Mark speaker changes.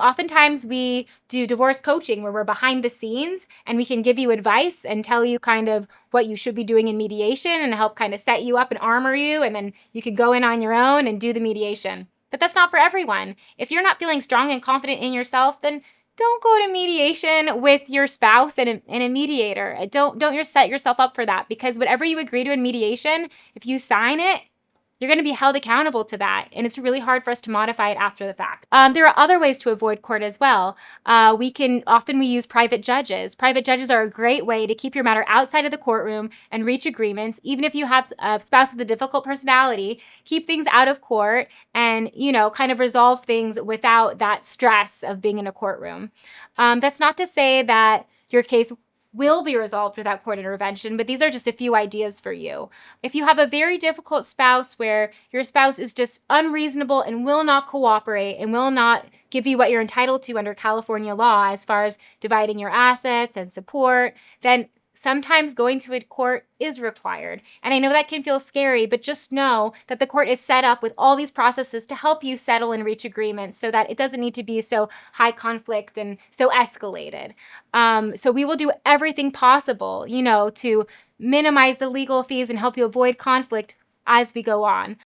Speaker 1: Oftentimes we do divorce coaching where we're behind the scenes and we can give you advice and tell you kind of what you should be doing in mediation and help kind of set you up and armor you, and then you can go in on your own and do the mediation. But that's not for everyone. If you're not feeling strong and confident in yourself, then don't go to mediation with your spouse and a mediator. Don't set yourself up for that, because whatever you agree to in mediation, if you sign it, you're going to be held accountable to that, and it's really hard for us to modify it after the fact. There are other ways to avoid court as well. We use private judges. Private judges are a great way to keep your matter outside of the courtroom and reach agreements. Even if you have a spouse with a difficult personality, keep things out of court and, kind of resolve things without that stress of being in a courtroom. That's not to say that your case will be resolved without court intervention, but these are just a few ideas for you. If you have a very difficult spouse where your spouse is just unreasonable and will not cooperate and will not give you what you're entitled to under California law as far as dividing your assets and support, then sometimes going to a court is required. And I know that can feel scary, but just know that the court is set up with all these processes to help you settle and reach agreements so that it doesn't need to be so high conflict and so escalated. So we will do everything possible, to minimize the legal fees and help you avoid conflict as we go on.